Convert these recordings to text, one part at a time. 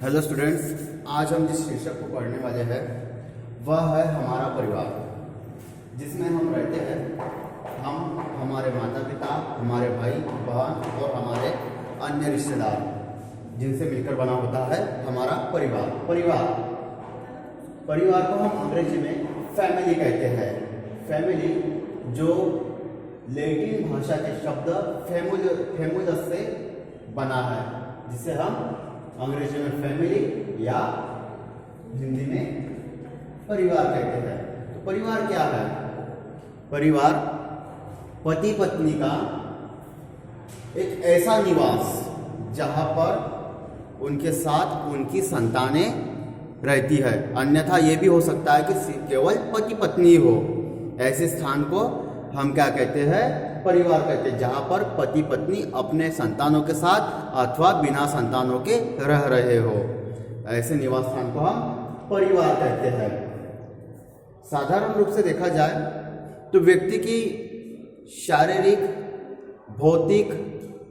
Hello students, आज हम जिस शीर्षक को पढ़ने वाले हैं वह है हमारा परिवार, जिसमें हम रहते हैं। हम, हमारे माता पिता, हमारे भाई बहन और हमारे अन्य रिश्तेदार, जिनसे मिलकर बना होता है हमारा परिवार। परिवार को हम अंग्रेजी में फैमिली कहते हैं। फैमिली जो लैटिन भाषा के शब्द फैमुलस से बना है, जिसे हम अंग्रेजी में फैमिली या हिंदी में परिवार कहते हैं। तो परिवार क्या है? परिवार पति पत्नी का एक ऐसा निवास जहां पर उनके साथ उनकी संतानें रहती है। अन्यथा ये भी हो सकता है कि केवल पति पत्नी हो। ऐसे स्थान को हम क्या कहते हैं? परिवार कहते हैं, जहां पर पति पत्नी अपने संतानों के साथ अथवा बिना संतानों के रह रहे हो। ऐसे निवास स्थान को हम परिवार कहते हैं। साधारण रूप से देखा जाए तो व्यक्ति की शारीरिक, भौतिक,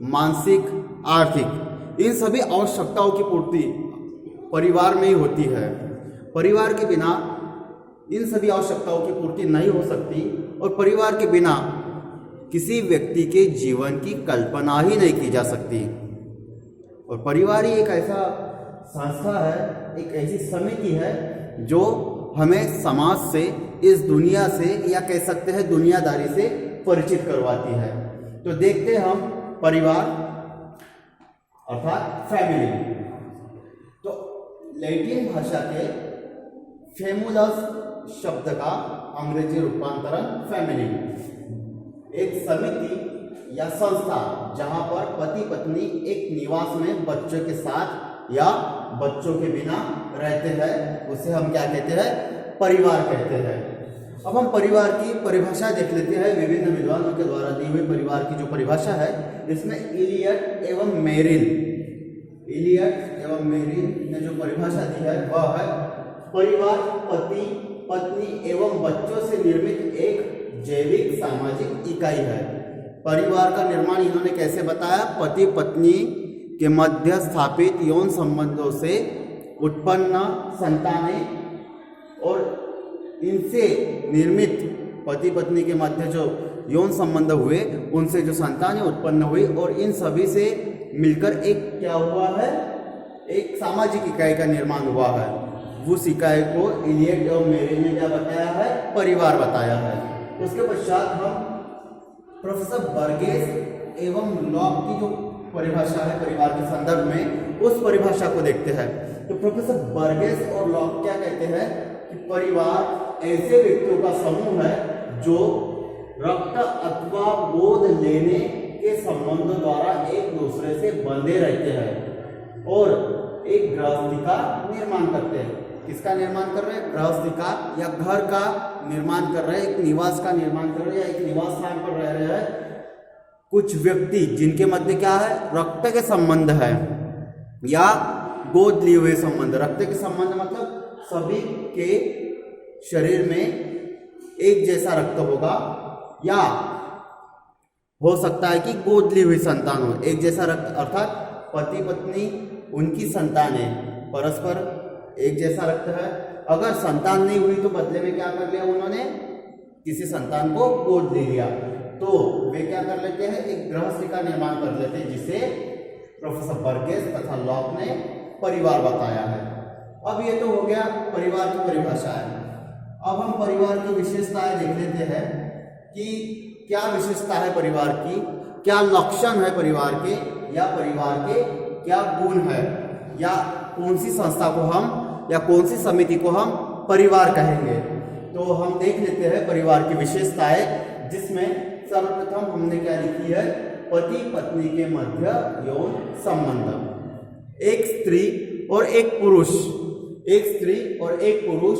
मानसिक, आर्थिक इन सभी आवश्यकताओं की पूर्ति परिवार में ही होती है। परिवार के बिना इन सभी आवश्यकताओं की पूर्ति नहीं हो सकती और परिवार के बिना किसी व्यक्ति के जीवन की कल्पना ही नहीं की जा सकती। और परिवार ही एक ऐसा संस्था है, एक ऐसी समिति है जो हमें समाज से, इस दुनिया से, या कह सकते हैं दुनियादारी से परिचित करवाती है। तो देखते हैं हम परिवार अर्थात फैमिली। तो लैटिन भाषा के फैमुलस शब्द का अंग्रेजी रूपांतरण फैमिली, एक समिति या संस्था जहां पर पति पत्नी एक निवास में बच्चों के साथ या बच्चों के बिना रहते हैं, उसे हम क्या कहते हैं? परिवार कहते हैं। अब हम परिवार की परिभाषा देख लेते हैं। विभिन्न विद्वानों के द्वारा दी हुई परिवार की जो परिभाषा है, इसमें इलियट एवं मेरिल ने जो परिभाषा दी है वह है परिवार पति पत्नी एवं बच्चों से निर्मित एक जैविक सामाजिक इकाई है। परिवार का निर्माण इन्होंने कैसे बताया? पति पत्नी के मध्य स्थापित यौन संबंधों से उत्पन्न संतानें और इनसे निर्मित पति पत्नी के मध्य जो यौन संबंध हुए उनसे जो संतानें उत्पन्न हुई और इन सभी से मिलकर एक क्या हुआ है? एक सामाजिक इकाई का निर्माण हुआ है। उस इकाई को इलियट और मेरिल ने क्या बताया है? परिवार बताया है। उसके पश्चात हम प्रोफेसर बर्गेस एवं लॉक की जो परिभाषा है परिवार के संदर्भ में, उस परिभाषा को देखते हैं। तो प्रोफेसर बर्गेस और लॉक क्या कहते हैं कि परिवार ऐसे व्यक्तियों का समूह है जो रक्त अथवा गोद लेने के संबंधों द्वारा एक दूसरे से बंधे रहते हैं और एक गृहस्थी का निर्माण करते हैं। किसका निर्माण कर रहे हैं? गृहस्थी का या घर का निर्माण कर रहे हैं, एक निवास का निर्माण कर रहे हैं, एक निवास स्थान पर रह रहे हैं कुछ व्यक्ति जिनके मध्य क्या है? रक्त के संबंध है या गोद लिए हुए संबंध। रक्त के संबंध मतलब सभी के शरीर में एक जैसा रक्त होगा, या हो सकता है कि गोद ली हुई संतान हो, एक जैसा रक्त, अर्थात पति पत्नी उनकी संतानें परस्पर एक जैसा रक्त है। अगर संतान नहीं हुई तो बदले में क्या कर लिया उन्होंने? किसी संतान को गोद ले लिया, तो वे क्या कर लेते हैं? एक गृहस्थी का निर्माण कर लेते हैं, जिसे प्रोफेसर बर्गेस तथा लॉक ने परिवार बताया है। अब ये तो हो गया परिवार की परिभाषा है। अब हम परिवार की विशेषताएं देख लेते हैं कि क्या विशेषता है परिवार की, क्या लक्षण है परिवार के, या परिवार के क्या गुण है, या कौन सी संस्था को हम या कौन सी समिति को हम परिवार कहेंगे। तो हम देख लेते हैं परिवार की विशेषताएं, जिसमें सर्वप्रथम हमने क्या लिखी है? पति पत्नी के मध्य यौन संबंध। एक स्त्री और एक पुरुष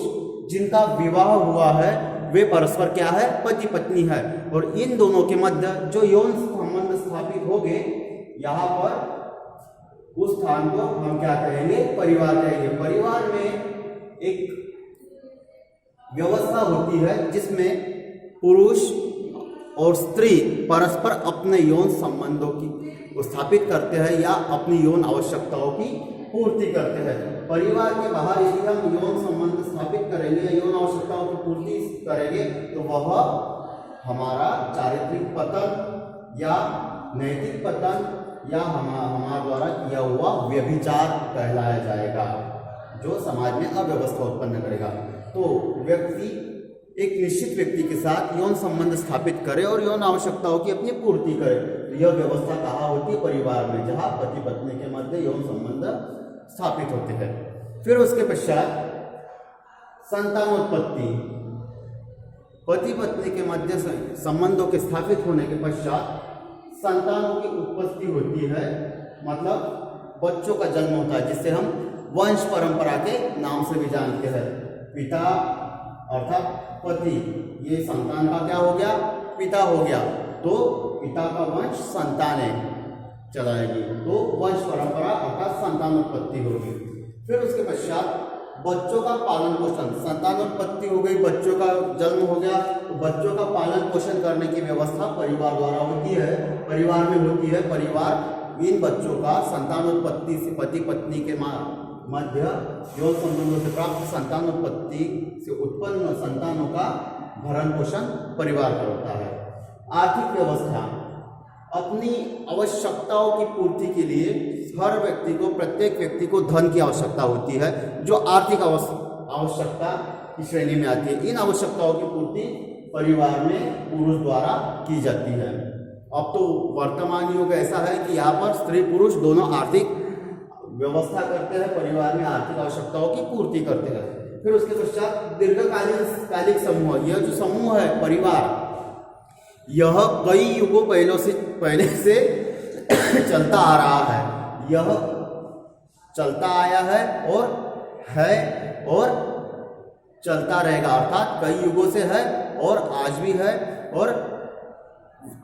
जिनका विवाह हुआ है वे परस्पर क्या है? पति पत्नी है। और इन दोनों के मध्य जो यौन संबंध स्थापित हो गए, यहाँ पर उस स्थान को हम क्या कहेंगे? परिवार कहेंगे। परिवार में एक व्यवस्था होती है जिसमें पुरुष और स्त्री परस्पर अपने यौन संबंधों की स्थापित करते हैं या अपनी यौन आवश्यकताओं की पूर्ति करते हैं। परिवार के बाहर यदि हम यौन संबंध स्थापित करेंगे या यौन आवश्यकताओं की पूर्ति करेंगे तो वह हमारा चारित्रिक पतन या नैतिक पतन या हमारे द्वारा किया हुआ व्यभिचार कहलाया जाएगा, जो समाज में अव्यवस्था उत्पन्न करेगा। तो व्यक्ति एक निश्चित व्यक्ति के साथ यौन संबंध स्थापित करे और यौन आवश्यकताओं की अपनी पूर्ति करे, तो यह व्यवस्था कहाँ होती है? परिवार में, जहाँ पति पत्नी के मध्य यौन संबंध स्थापित होते हैं। फिर उसके पश्चात संतानोत्पत्ति। पति पत्नी के मध्य संबंधों के स्थापित होने के पश्चात संतानों की उत्पत्ति होती है, मतलब बच्चों का जन्म होता है, जिससे हम वंश परंपरा के नाम से भी जानते हैं। पिता अर्थात पति, ये संतान का क्या हो गया? पिता हो गया। तो पिता का वंश संतानें चलाएगी, तो वंश परंपरा अर्थात संतानोत्पत्ति होगी। फिर उसके पश्चात बच्चों का पालन पोषण। संतानोत्पत्ति हो गई, बच्चों का जन्म हो गया, तो बच्चों का पालन पोषण करने की व्यवस्था परिवार द्वारा होती है, परिवार में होती है। परिवार इन बच्चों का संतानोत्पत्ति से पति पत्नी के मध्य यौन संबंधों से प्राप्त संतानोत्पत्ति से उत्पन्न संतानों का भरण पोषण परिवार करता है। आर्थिक व्यवस्था। अपनी आवश्यकताओं की पूर्ति के लिए हर व्यक्ति को, प्रत्येक व्यक्ति को धन की आवश्यकता होती है, जो आर्थिक आवश्यकता की श्रेणी में आती है। इन आवश्यकताओं की पूर्ति परिवार में पुरुष द्वारा की जाती है। अब तो वर्तमान युग ऐसा है कि यहाँ पर स्त्री पुरुष दोनों आर्थिक व्यवस्था करते हैं, परिवार में आर्थिक आवश्यकताओं की पूर्ति करते हैं। फिर उसके पश्चात दीर्घकालिक समूह। यह जो समूह है परिवार, यह कई युगों पहले से चलता आ रहा है। यह चलता आया है और चलता रहेगा, अर्थात कई युगों से है और आज भी है और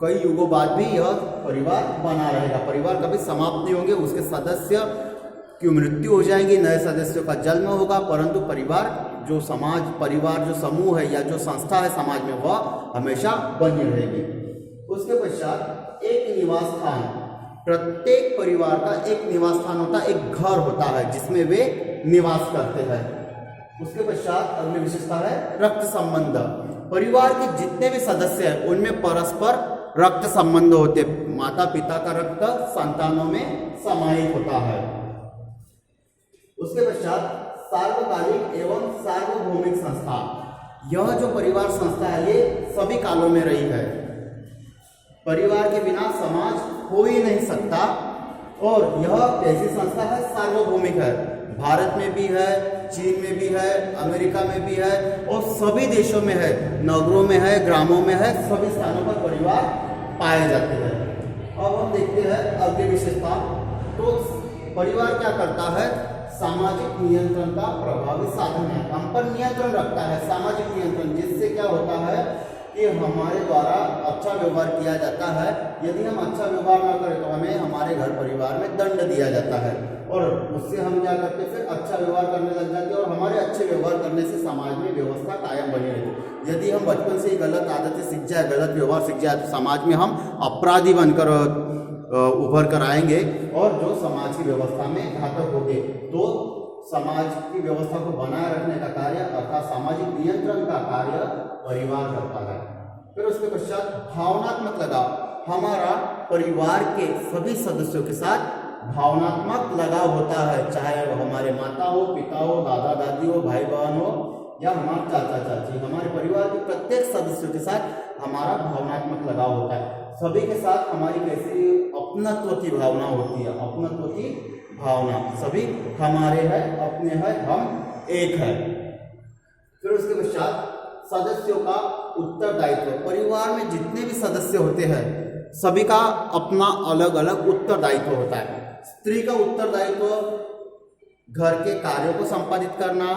कई युगों बाद भी यह परिवार बना रहेगा। परिवार कभी समाप्त नहीं होंगे, उसके सदस्य की मृत्यु हो जाएगी, नए सदस्यों का जन्म होगा, परंतु परिवार जो समूह है या जो संस्था है समाज में, वह हमेशा बनी रहेगी। उसके पश्चात एक निवास स्थान। प्रत्येक परिवार का एक निवास स्थान होता है, एक घर होता है जिसमें वे निवास करते हैं। उसके पश्चात अगली विशेषता है रक्त संबंध। परिवार के जितने भी सदस्य हैं उनमें परस्पर रक्त संबंध होते, माता पिता का रक्त संतानों में समाहित होता है। उसके पश्चात सार्वकालिक एवं सार्वभौमिक संस्था। यह जो परिवार संस्था है ये सभी कालों में रही है। परिवार के बिना समाज हो ही नहीं सकता और यह ऐसी संस्था है, सार्वभौमिक है। भारत में भी है, चीन में भी है, अमेरिका में भी है और सभी देशों में है, नगरों में है, ग्रामों में है, सभी स्थानों पर परिवार पाए जाते हैं। अब हम देखते हैं अगली विशेषता। तो परिवार क्या करता है? सामाजिक नियंत्रण का प्रभावी साधन है, हम पर नियंत्रण रखता है। सामाजिक नियंत्रण, जिससे क्या होता है कि हमारे द्वारा अच्छा व्यवहार किया जाता है। यदि हम अच्छा व्यवहार न करें तो हमें हमारे घर परिवार में दंड दिया जाता है और उससे हम क्या करते हैं, फिर अच्छा व्यवहार करने लग जाते हैं और हमारे अच्छे व्यवहार करने से समाज में व्यवस्था कायम बनी रहती है। यदि हम बचपन से ही गलत आदतें सीख जाए, गलत व्यवहार सीख जाए, तो समाज में हम अपराधी बनकर उभर कर आएंगे और जो समाज की व्यवस्था में घातक होंगे। तो समाज की व्यवस्था को बनाए रखने का कार्य अर्थात सामाजिक नियंत्रण का कार्य परिवार करता है। फिर उसके पश्चात भावनात्मक लगाव। हमारा परिवार के सभी सदस्यों के साथ भावनात्मक लगाव होता है, चाहे वो हमारे माता हो, पिता हो, दादा दादी हो, भाई बहन हो या हमारे चाचा चाची। हमारे परिवार के प्रत्येक सदस्यों के साथ हमारा भावनात्मक लगाव होता है। सभी के साथ हमारी कैसी अपनत्व की भावना होती है, अपनत्व की भावना, सभी हमारे हैं, अपने हैं, हम एक है। फिर उसके पश्चात सदस्यों का उत्तरदायित्व। परिवार में जितने भी सदस्य होते हैं सभी का अपना अलग अलग उत्तरदायित्व होता है। स्त्री का उत्तरदायित्व घर के कार्यों को संपादित करना,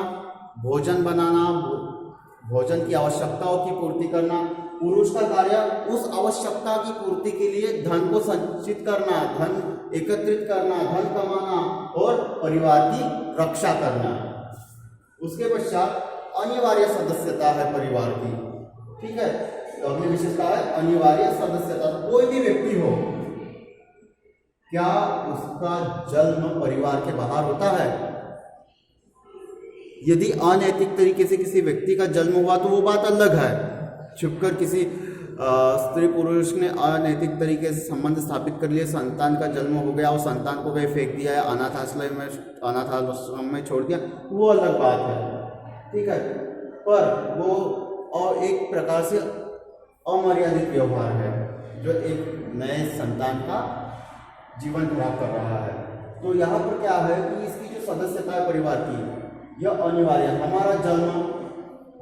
भोजन बनाना, भोजन की आवश्यकताओं की पूर्ति करना। पुरुष का कार्य उस आवश्यकता की पूर्ति के लिए धन को संचित करना, धन एकत्रित करना, धन कमाना और परिवार की रक्षा करना। उसके पश्चात अनिवार्य सदस्यता है परिवार की, ठीक है। अगली विशेषता है अनिवार्य सदस्यता। कोई भी व्यक्ति हो, क्या उसका जन्म परिवार के बाहर होता है? यदि अनैतिक तरीके से किसी व्यक्ति का जन्म हुआ तो वो बात अलग है। छुपकर किसी स्त्री पुरुष ने अनैतिक तरीके से संबंध स्थापित कर लिए, संतान का जन्म हो गया और संतान को कहीं फेंक दिया है, अनाथाश्रम में छोड़ दिया, वो अलग बात है, ठीक है। पर वो और एक प्रकार से अमर्यादित व्यवहार है जो एक नए संतान का जीवन खराब कर रहा है। तो यहाँ पर क्या है कि इसकी जो सदस्यता है परिवार की, यह अनिवार्य, हमारा जन्म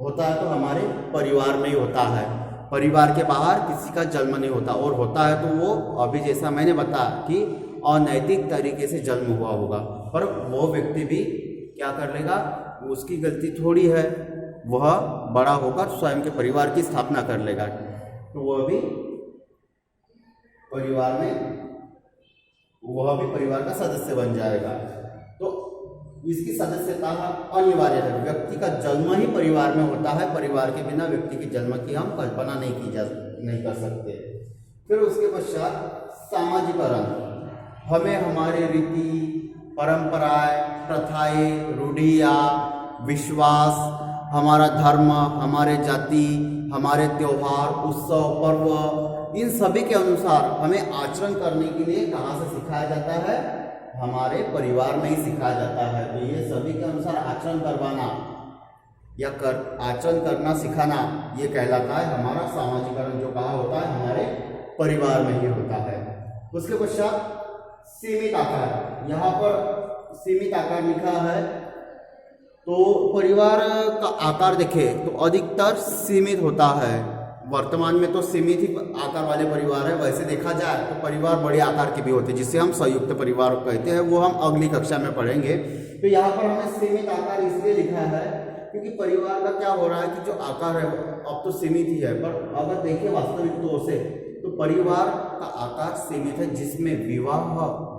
होता है तो हमारे परिवार में ही होता है, परिवार के बाहर किसी का जन्म नहीं होता, और होता है तो वो अभी जैसा मैंने बताया कि अनैतिक तरीके से जन्म हुआ होगा, पर वो व्यक्ति भी क्या कर लेगा, उसकी गलती थोड़ी है, वह बड़ा होकर स्वयं के परिवार की स्थापना कर लेगा, तो वह भी परिवार का सदस्य बन जाएगा। तो इसकी सदस्यता अनिवार्य है, व्यक्ति का जन्म ही परिवार में होता है, परिवार के बिना व्यक्ति के जन्म की हम कल्पना नहीं कर सकते। फिर उसके पश्चात सामाजिकरण, हमें हमारे रीति परंपराएं, प्रथाएं, रूढ़ियाँ, विश्वास, हमारा धर्म, हमारे जाति, हमारे त्योहार, उत्सव, पर्व, इन सभी के अनुसार हमें आचरण करने के लिए कहाँ से सिखाया जाता है? हमारे परिवार में ही सिखाया जाता है। तो ये सभी के अनुसार आचरण करवाना या आचरण करना सिखाना, ये कहलाता है हमारा सामाजिकरण, जो कहाँ होता है? हमारे परिवार में ही होता है। उसके पश्चात सीमित आकार, यहाँ पर सीमित आकार लिखा है, तो परिवार का आकार देखें तो अधिकतर सीमित होता है। वर्तमान में तो सीमित ही आकार वाले परिवार है, वैसे देखा जाए तो परिवार बड़े आकार के भी होते हैं, जिसे हम संयुक्त परिवार कहते हैं, वो हम अगली कक्षा में पढ़ेंगे। तो यहाँ पर हमें सीमित आकार इसलिए लिखा है क्योंकि परिवार का क्या हो रहा है कि जो आकार है अब तो सीमित ही है, पर अगर देखें वास्तविक तौर से तो परिवार का आकार सीमित है, जिसमें विवाह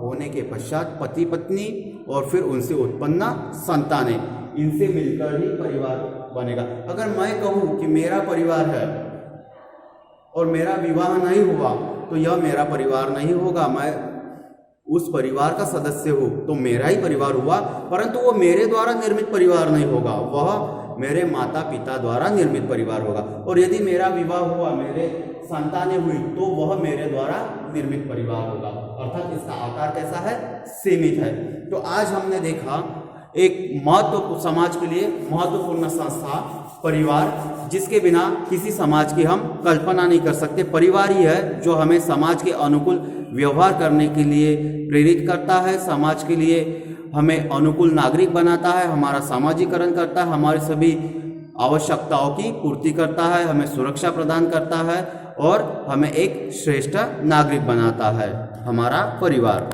होने के पश्चात पति पत्नी और फिर उनसे उत्पन्न संतानें, इनसे मिलकर ही परिवार बनेगा। अगर मैं कहूँ कि मेरा परिवार है और मेरा विवाह नहीं हुआ तो यह मेरा परिवार नहीं होगा, मैं उस परिवार का सदस्य हूँ तो मेरा ही परिवार हुआ, परंतु वो मेरे द्वारा निर्मित परिवार नहीं होगा, वह मेरे माता पिता द्वारा निर्मित परिवार होगा। और यदि मेरा विवाह हुआ, मेरे संतानें हुई, तो वह मेरे द्वारा निर्मित परिवार होगा, अर्थात इसका आकार कैसा है? सीमित है। तो आज हमने देखा एक समाज के लिए महत्वपूर्ण संस्था परिवार, जिसके बिना किसी समाज की हम कल्पना नहीं कर सकते। परिवार ही है जो हमें समाज के अनुकूल व्यवहार करने के लिए प्रेरित करता है, समाज के लिए हमें अनुकूल नागरिक बनाता है, हमारा सामाजिकरण करता है, हमारी सभी आवश्यकताओं की पूर्ति करता है, हमें सुरक्षा प्रदान करता है और हमें एक श्रेष्ठ नागरिक बनाता है, हमारा परिवार।